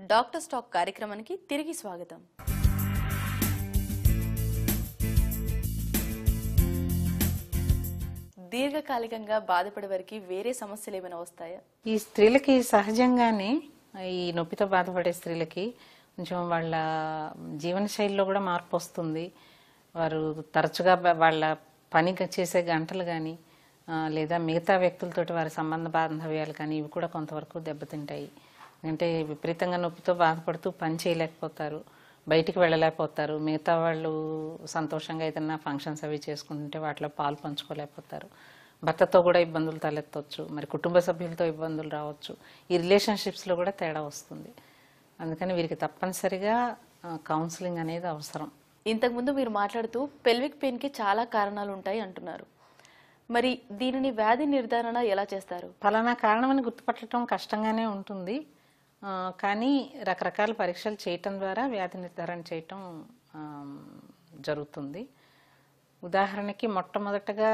Doctor stock కార్యక్రమానికి తిరిగి స్వాగతం. దీర్ఘకాలికంగా బాధపడే వారికి వేరే సమస్యలు ఏమైనా వస్తాయా? ఈ స్త్రీలకి సహజంగానే ఈ నొప్పితో బాధపడే స్త్రీలకి కొంచెం వాళ్ళ జీవన శైలిలో కూడా మార్పు వస్తుంది. వారు తరచుగా వాళ్ళ పని చేసే గంటలు కానీ లేదా మిగతా వ్యక్తులతోటి వారి సంబంధ బాంధవ్యాలు కానీ ఇవి కూడా కొంతవరకు దెబ్బతింటాయి. అంటే విపరీతంగా నొప్పితో బాధపడుతూ పని చేయలేకపోతారు, బయటికి వెళ్ళలేకపోతారు. మిగతా వాళ్ళు సంతోషంగా ఏదైనా ఫంక్షన్స్ అవి చేసుకుంటుంటే వాటిలో పాలు పంచుకోలేకపోతారు. భర్తతో కూడా ఇబ్బందులు తలెత్తవచ్చు, మరి కుటుంబ సభ్యులతో ఇబ్బందులు రావచ్చు. ఈ రిలేషన్షిప్స్లో కూడా తేడా వస్తుంది. అందుకని వీరికి తప్పనిసరిగా కౌన్సిలింగ్ అనేది అవసరం. ఇంతకుముందు మీరు మాట్లాడుతూ పెల్విక్ పెయిన్కి చాలా కారణాలు ఉంటాయి అంటున్నారు. మరి దీనిని వ్యాధి నిర్ధారణ ఎలా చేస్తారు? ఫలానా కారణమని గుర్తుపట్టడం కష్టంగానే ఉంటుంది, కానీ రకరకాల పరీక్షలు చేయటం ద్వారా వ్యాధి నిర్ధారణ చేయటం జరుగుతుంది. ఉదాహరణకి మొట్టమొదటగా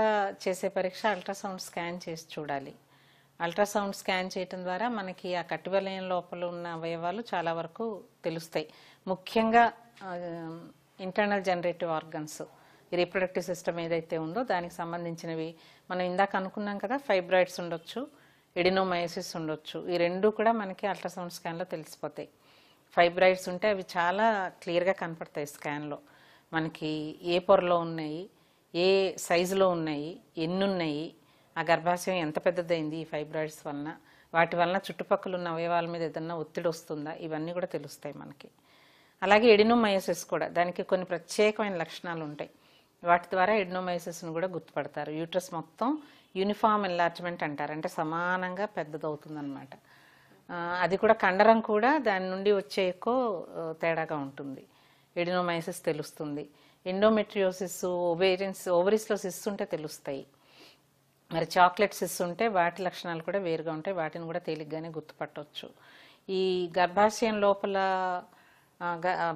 చేసే పరీక్ష అల్ట్రాసౌండ్ స్కాన్ చేసి చూడాలి. అల్ట్రాసౌండ్ స్కాన్ చేయటం ద్వారా మనకి ఆ కటివలయం లోపల ఉన్న అవయవాలు చాలా వరకు తెలుస్తాయి. ముఖ్యంగా ఇంటర్నల్ జనరేటివ్ ఆర్గన్స్, ఈ రీప్రొడక్టివ్ సిస్టమ్ ఏదైతే ఉందో దానికి సంబంధించినవి మనం ఇందాక అనుకున్నాం కదా, ఫైబ్రాయిడ్స్ ఉండొచ్చు, ఎడినోమయోసిస్ ఉండొచ్చు. ఈ రెండు కూడా మనకి అల్ట్రాసౌండ్ స్కాన్లో తెలిసిపోతాయి. ఫైబ్రాయిడ్స్ ఉంటే అవి చాలా క్లియర్గా కనపడతాయి స్కాన్లో. మనకి ఏ పొరలో ఉన్నాయి, ఏ సైజులో ఉన్నాయి, ఎన్ని ఉన్నాయి, ఆ గర్భాశయం ఎంత పెద్దదైంది ఈ ఫైబ్రాయిడ్స్ వలన, వాటి వలన చుట్టుపక్కల ఉన్న అవయవాల మీద ఏదన్నా ఒత్తిడి వస్తుందా, ఇవన్నీ కూడా తెలుస్తాయి మనకి. అలాగే ఎడినోమయోసిస్ కూడా, దానికి కొన్ని ప్రత్యేకమైన లక్షణాలు ఉంటాయి. వాటి ద్వారా ఎడినోమయోసిస్ను కూడా గుర్తుపడతారు. యూట్రస్ మొత్తం యూనిఫామ్ ఎన్లార్జ్మెంట్ అంటారు, అంటే సమానంగా పెద్దదవుతుందన్నమాట. అది కూడా కండరం కూడా దాని నుండి వచ్చే ఎక్కువ తేడాగా ఉంటుంది. ఎడినోమయోసిస్ తెలుస్తుంది. ఎండోమెట్రియోసిస్, ఓవరీస్లో సిస్ ఉంటే తెలుస్తాయి. మరి చాక్లెట్ సిస్ ఉంటే వాటి లక్షణాలు కూడా వేరుగా ఉంటాయి, వాటిని కూడా తేలిగ్గానే గుర్తుపట్టవచ్చు. ఈ గర్భాశయం లోపల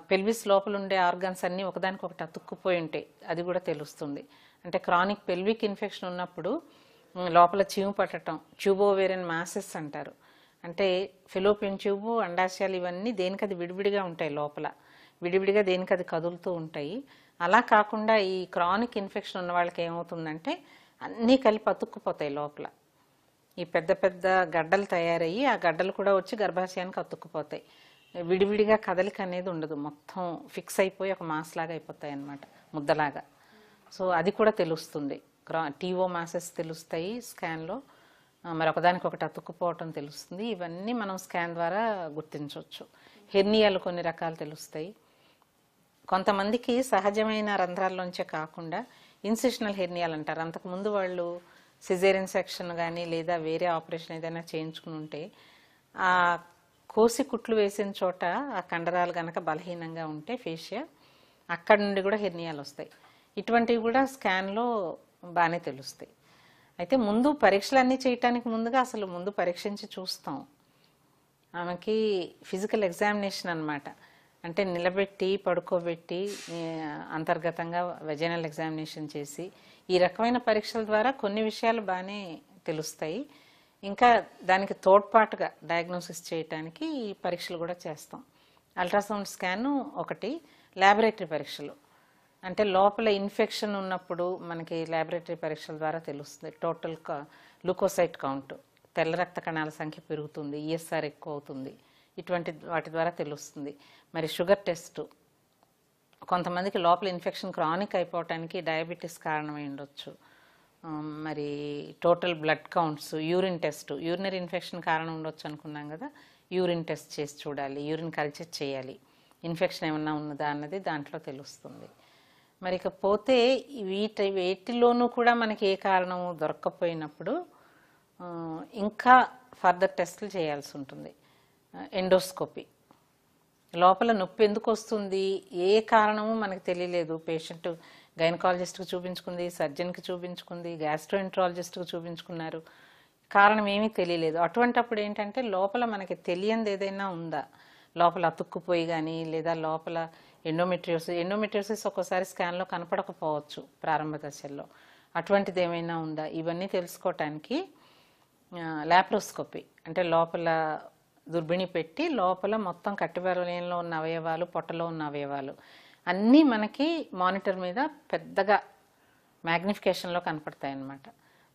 పెల్విస్ లోపల ఉండే ఆర్గన్స్ అన్నీ ఒకదానికొకటి అతుక్కుపోయి ఉంటాయి, అది కూడా తెలుస్తుంది. అంటే క్రానిక్ పెల్విక్ ఇన్ఫెక్షన్ ఉన్నప్పుడు లోపల చీము పట్టడం, ట్యూబోవేరియన్ మాసెస్ అంటారు. అంటే ఫెలోపియన్ ట్యూబు, అండాశయాలు ఇవన్నీ దేనికది విడివిడిగా ఉంటాయి, లోపల విడివిడిగా దేనికది కదులుతూ ఉంటాయి. అలా కాకుండా ఈ క్రానిక్ ఇన్ఫెక్షన్ ఉన్న వాళ్ళకి ఏమవుతుందంటే అన్నీ కలిపి అతుక్కుపోతాయి లోపల. ఈ పెద్ద పెద్ద గడ్డలు తయారయ్యి ఆ గడ్డలు కూడా వచ్చి గర్భాశయానికి అతుక్కుపోతాయి. విడివిడిగా కదలిక అనేది ఉండదు, మొత్తం ఫిక్స్ అయిపోయి ఒక మాస్ లాగా అయిపోతాయి అన్నమాట, ముద్దలాగా. సో అది కూడా తెలుస్తుంది. టీఓ మాసెస్ తెలుస్తాయి స్కాన్లో, మరి ఒకదానికొకటి అతుక్కుపోవటం తెలుస్తుంది. ఇవన్నీ మనం స్కాన్ ద్వారా గుర్తించవచ్చు. హెర్నియాలు కొన్ని రకాలు తెలుస్తాయి. కొంతమందికి సహజమైన రంధ్రాల్లోంచే కాకుండా ఇన్సిషనల్ హెర్నియాలు అంటారు. అంతకుముందు వాళ్ళు సిజేరియన్ సెక్షన్ కానీ లేదా వేరే ఆపరేషన్ ఏదైనా చేయించుకుని ఉంటే ఆ కోసి కుట్లు వేసిన చోట ఆ కండరాలు కనుక బలహీనంగా ఉంటే ఫేషియా, అక్కడి నుండి కూడా హెర్నియాలు వస్తాయి. ఇటువంటివి కూడా స్కాన్లో బాగానే తెలుస్తాయి. అయితే ముందు పరీక్షలన్నీ చేయటానికి ముందుగా అసలు ముందు పరీక్షించి చూస్తాం. ఆమెకి ఫిజికల్ ఎగ్జామినేషన్ అన్నమాట. అంటే నిలబెట్టి పడుకోబెట్టి అంతర్గతంగా వెజైనల్ ఎగ్జామినేషన్ చేసి ఈ రకమైన పరీక్షల ద్వారా కొన్ని విషయాలు బాగానే తెలుస్తాయి. ఇంకా దానికి తోడ్పాటుగా డయాగ్నోసిస్ చేయడానికి ఈ పరీక్షలు కూడా చేస్తాం. అల్ట్రాసౌండ్ స్కాన్ ఒకటి, ల్యాబొరేటరీ పరీక్షలు అంటే లోపల ఇన్ఫెక్షన్ ఉన్నప్పుడు మనకి ల్యాబొరేటరీ పరీక్షల ద్వారా తెలుస్తుంది. టోటల్ లుకోసైట్ కౌంట్, తెల్ల రక్త కణాల సంఖ్య పెరుగుతుంది, ఈఎస్ఆర్ ఎక్కువ అవుతుంది, ఇటువంటి వాటి ద్వారా తెలుస్తుంది. మరి షుగర్ టెస్ట్, కొంతమందికి లోపల ఇన్ఫెక్షన్ క్రానిక్ అయిపోవటానికి డయాబెటీస్ కారణమై ఉండొచ్చు. మరి total blood counts, urine test, urinary infection కారణం ఉండొచ్చు అనుకున్నాం కదా, యూరిన్ టెస్ట్ చేసి చూడాలి, యూరిన్ కల్చర్ చేయాలి, ఇన్ఫెక్షన్ ఏమన్నా ఉన్నదా అన్నది దాంట్లో తెలుస్తుంది. మరి ఇకపోతే వీటిలోనూ కూడా మనకి ఏ కారణము దొరక్కపోయినప్పుడు ఇంకా ఫర్దర్ టెస్టులు చేయాల్సి ఉంటుంది. ఎండోస్కోపీ, లోపల నొప్పి ఎందుకు వస్తుంది, ఏ కారణము మనకు తెలియలేదు, పేషెంట్ గైనకాలజిస్ట్కి చూపించుకుంది, సర్జన్కి చూపించుకుంది, గ్యాస్ట్రోఎంట్రాలజిస్ట్కి చూపించుకున్నారు, కారణం ఏమీ తెలియలేదు. అటువంటప్పుడు ఏంటంటే లోపల మనకి తెలియంది ఏదైనా ఉందా, లోపల అతుక్కుపోయి కానీ లేదా లోపల ఎండోమెట్రియోసిస్ ఒక్కోసారి స్కాన్లో కనపడకపోవచ్చు ప్రారంభ దశల్లో, అటువంటిది ఏమైనా ఉందా, ఇవన్నీ తెలుసుకోవటానికి లాప్రోస్కోపీ అంటే లోపల దుర్బిణి పెట్టి లోపల మొత్తం కటిబెరవలయంలో ఉన్న అవయవాలు, పొట్టలో ఉన్న అవయవాలు అన్నీ మనకి మానిటర్ మీద పెద్దగా మ్యాగ్నిఫికేషన్లో కనపడతాయి అన్నమాట.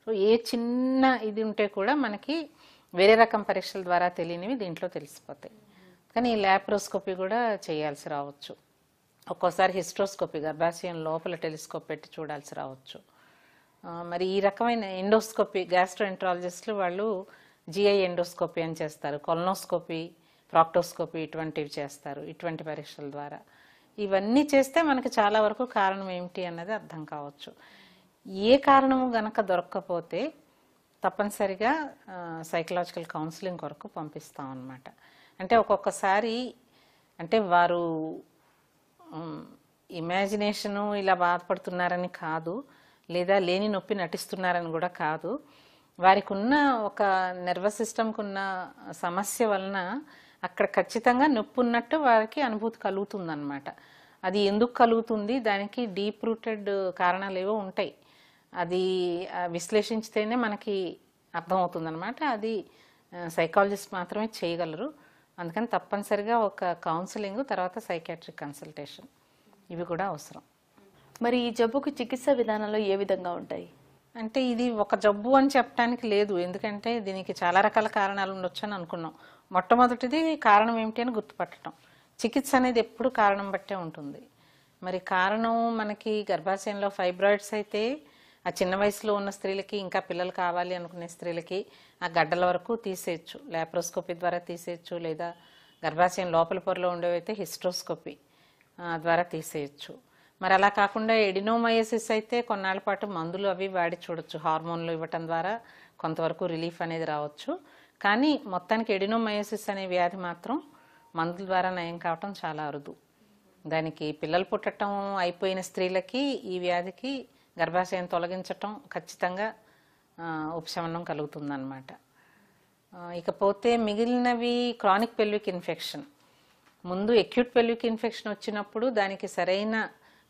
సో ఏ చిన్న ఇది ఉంటే కూడా మనకి వేరే రకం పరీక్షల ద్వారా తెలియనివి దీంట్లో తెలిసిపోతాయి. కానీ ఈ ల్యాప్రోస్కోపీ కూడా చేయాల్సి రావచ్చు. ఒక్కోసారి హిస్ట్రోస్కోపీ గర్భాశయం లోపల టెలిస్కోప్ పెట్టి చూడాల్సి రావచ్చు. మరి ఈ రకమైన ఎండోస్కోపీ గ్యాస్ట్రోఎంట్రాలజిస్టులు వాళ్ళు జిఐ ఎండోస్కోపీ అని చేస్తారు, కొలనోస్కోపీ, ప్రాక్టోస్కోపీ ఇటువంటివి చేస్తారు ఇటువంటి పరీక్షల ద్వారా. ఇవన్నీ చేస్తే మనకి చాలా వరకు కారణం ఏమిటి అన్నది అర్థం కావచ్చు. ఏ కారణము గనక దొరక్కపోతే తప్పనిసరిగా సైకలాజికల్ కౌన్సిలింగ్ కొరకు పంపిస్తాం అన్నమాట. అంటే ఒక్కొక్కసారి అంటే వారు ఇమాజినేషను ఇలా బాధపడుతున్నారని కాదు, లేదా లేని నొప్పి నటిస్తున్నారని కూడా కాదు. వారికి ఉన్న ఒక నర్వస్ సిస్టమ్కి ఉన్న సమస్య వలన అక్కడ ఖచ్చితంగా నొప్పి ఉన్నట్టు వారికి అనుభూతి కలుగుతుంది అన్నమాట. అది ఎందుకు కలుగుతుంది, దానికి డీప్ రూటెడ్ కారణాలు ఏవో ఉంటాయి. అది విశ్లేషించితేనే మనకి అర్థమవుతుంది అనమాట. అది సైకాలజిస్ట్ మాత్రమే చేయగలరు. అందుకని తప్పనిసరిగా ఒక కౌన్సిలింగ్, తర్వాత సైకాట్రిక్ కన్సల్టేషన్ ఇవి కూడా అవసరం. మరి ఈ జబ్బుకు చికిత్స విధానాలు ఏ విధంగా ఉంటాయి? అంటే ఇది ఒక జబ్బు అని చెప్పడానికి లేదు, ఎందుకంటే దీనికి చాలా రకాల కారణాలు ఉండొచ్చు అని అనుకున్నాం. మొట్టమొదటిది కారణం ఏమిటి అని గుర్తుపట్టడం. చికిత్స అనేది ఎప్పుడు కారణం బట్టే ఉంటుంది. మరి కారణం మనకి గర్భాశయంలో ఫైబ్రాయిడ్స్ అయితే ఆ చిన్న వయసులో ఉన్న స్త్రీలకి, ఇంకా పిల్లలు కావాలి అనుకునే స్త్రీలకి ఆ గడ్డల వరకు తీసేయచ్చు, ల్యాప్రోస్కోపీ ద్వారా తీసేయచ్చు, లేదా గర్భాశయం లోపల పొరలో ఉండేవైతే హిస్ట్రోస్కోపీ ద్వారా తీసేయచ్చు. మరి అలా కాకుండా ఎడినోమయోసిస్ అయితే కొన్నాళ్ళ పాటు మందులు అవి వాడి చూడొచ్చు, హార్మోన్లు ఇవ్వటం ద్వారా కొంతవరకు రిలీఫ్ అనేది రావచ్చు. కానీ మొత్తానికి ఎడినోమయోసిస్ అనే వ్యాధి మాత్రం మందుల ద్వారా నయం కావటం చాలా అరుదు. దానికి పిల్లలు పుట్టడం అయిపోయిన స్త్రీలకి ఈ వ్యాధికి గర్భాశయం తొలగించటం ఖచ్చితంగా ఉపశమనం కలుగుతుందన్నమాట. ఇకపోతే మిగిలినవి క్రానిక్ పెల్విక్ ఇన్ఫెక్షన్. ముందు ఎక్యూట్ పెల్విక్ ఇన్ఫెక్షన్ వచ్చినప్పుడు దానికి సరైన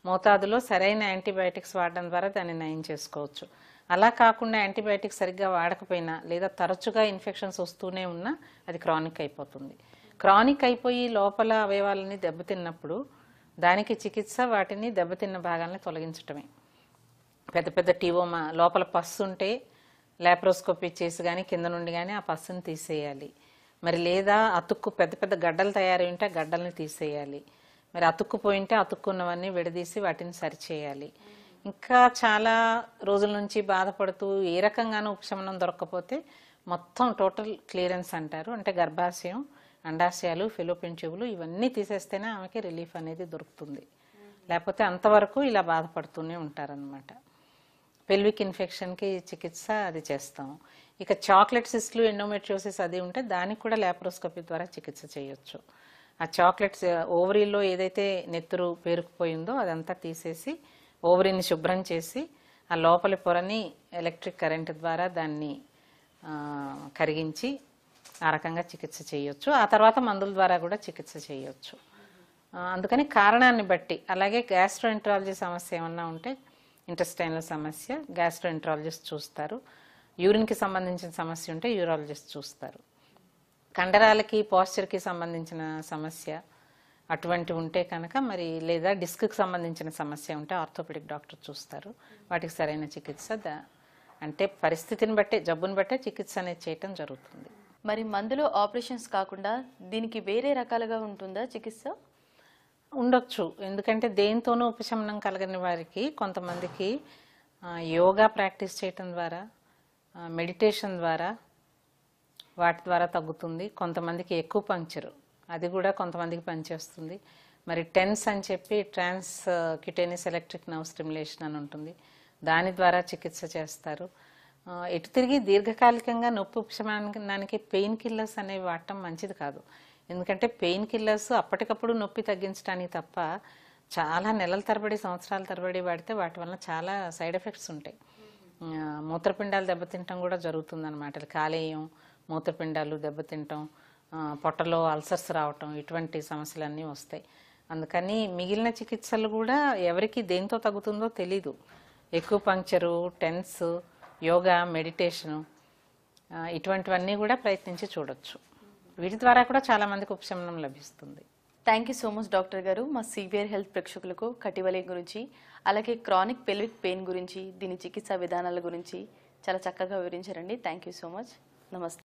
మోతాదులో సరైన యాంటీబయాటిక్స్ వాడడం ద్వారా దాన్ని నయం చేసుకోవచ్చు. అలా కాకుండా యాంటీబయాటిక్స్ సరిగ్గా వాడకపోయినా, లేదా తరచుగా ఇన్ఫెక్షన్స్ వస్తూనే ఉన్నా అది క్రానిక్ అయిపోతుంది. క్రానిక్ అయిపోయి లోపల అవయవాలని దెబ్బతిన్నప్పుడు దానికి చికిత్స వాటిని దెబ్బతిన్న భాగాలని తొలగించటమే. పెద్ద పెద్ద టీవోమా లోపల పస్సు ఉంటే ల్యాప్రోస్కోపీ చేసి కానీ కింద నుండి కానీ ఆ పస్సుని తీసేయాలి. మరి లేదా అతుక్కు పెద్ద పెద్ద గడ్డలు తయారై ఉంటే ఆ గడ్డల్ని తీసేయాలి. మరి అతుక్కుపోయింటే అతుక్కున్నవన్నీ విడదీసి వాటిని సరిచేయాలి. ఇంకా చాలా రోజుల నుంచి బాధపడుతూ ఏ రకంగానూ ఉపశమనం దొరకకపోతే మొత్తం టోటల్ క్లియరెన్స్ అంటారు. అంటే గర్భాశయం, అండాశయాలు, ఫెలోపియన్ ట్యూబులు ఇవన్నీ తీసేస్తేనే ఆమెకి రిలీఫ్ అనేది దొరుకుతుంది. లేకపోతే అంతవరకు ఇలా బాధపడుతూనే ఉంటారనమాట. పెల్విక్ ఇన్ఫెక్షన్కి చికిత్స అది చేస్తాం. ఇక చాక్లెట్ సిస్ట్లు, ఎండోమెట్రియోసిస్ అది ఉంటే దానికి కూడా ల్యాప్రోస్కోపీ ద్వారా చికిత్స చేయొచ్చు. ఆ చాక్లెట్స్ ఓవరీలో ఏదైతే నెత్తురు పేరుకుపోయిందో అదంతా తీసేసి ఓవరీని శుభ్రం చేసి ఆ లోపలి పొరని ఎలక్ట్రిక్ కరెంట్ ద్వారా దాన్ని కరిగించి ఆ రకంగా చికిత్స చేయొచ్చు. ఆ తర్వాత మందుల ద్వారా కూడా చికిత్స చేయొచ్చు. అందుకని కారణాన్ని బట్టి, అలాగే గ్యాస్ట్రోఎంట్రాలజీ సమస్య ఏమన్నా ఉంటే ఇంటెస్టైనల్ సమస్య గ్యాస్ట్రోఎంట్రాలజిస్ట్ చూస్తారు. యూరిన్కి సంబంధించిన సమస్య ఉంటే యూరాలజిస్ట్ చూస్తారు. కండరాలకి, పోస్చర్కి సంబంధించిన సమస్య అటువంటి ఉంటే కనుక మరి, లేదా డిస్క్కి సంబంధించిన సమస్య ఉంటే ఆర్థోపెడిక్ డాక్టర్ చూస్తారు. వాటికి సరైన చికిత్స అంటే పరిస్థితిని బట్టే, జబ్బుని బట్టే చికిత్స అనేది చేయటం జరుగుతుంది. మరి మందులు, ఆపరేషన్స్ కాకుండా దీనికి వేరే రకాలుగా ఉంటుందా చికిత్స? ఉండొచ్చు. ఎందుకంటే దేనితోనూ ఉపశమనం కలగని వారికి కొంతమందికి యోగా ప్రాక్టీస్ చేయటం ద్వారా, మెడిటేషన్ ద్వారా, వాటి ద్వారా తగ్గుతుంది. కొంతమందికి ఎక్కువ పంక్చరు, అది కూడా కొంతమందికి పనిచేస్తుంది. మరి టెన్స్ అని చెప్పి ట్రాన్స్ క్యూటేనియస్ ఎలక్ట్రిక్ నర్వ్ స్టిమ్యులేషన్ అని ఉంటుంది, దాని ద్వారా చికిత్స చేస్తారు. ఎటు తిరిగి దీర్ఘకాలికంగా నొప్పి ఉపశమనానికి పెయిన్ కిల్లర్స్ అనేవి వాడటం మంచిది కాదు. ఎందుకంటే పెయిన్ కిల్లర్స్ అప్పటికప్పుడు నొప్పి తగ్గించడానికి తప్ప చాలా నెలల తరబడి, సంవత్సరాల తరబడి వాడితే వాటి వల్ల చాలా సైడ్ ఎఫెక్ట్స్ ఉంటాయి. మూత్రపిండాలు దెబ్బతింటం కూడా జరుగుతుందన్నమాట. కాలేయం, మూత్రపిండాలు దెబ్బతింటం, పొట్టలో అల్సర్స్ రావటం, ఇటువంటి సమస్యలన్నీ వస్తాయి. అందుకని మిగిలిన చికిత్సలు కూడా ఎవరికి దేంతో తగ్గుతుందో తెలీదు. ఎక్కువ పంక్చరు, టెన్స్, యోగా, మెడిటేషను ఇటువంటివన్నీ కూడా ప్రయత్నించి చూడొచ్చు. వీటి ద్వారా కూడా చాలా మందికి ఉపశమనం లభిస్తుంది. Thank you so much doctor గారు. మా సివియర్ హెల్త్ ప్రేక్షకులకు కటివలయం గురించి, అలాగే క్రానిక్ పెల్విక్ పెయిన్ గురించి, దీని చికిత్సా విధానాల గురించి చాలా చక్కగా వివరించారండి. Thank you so much. నమస్తే.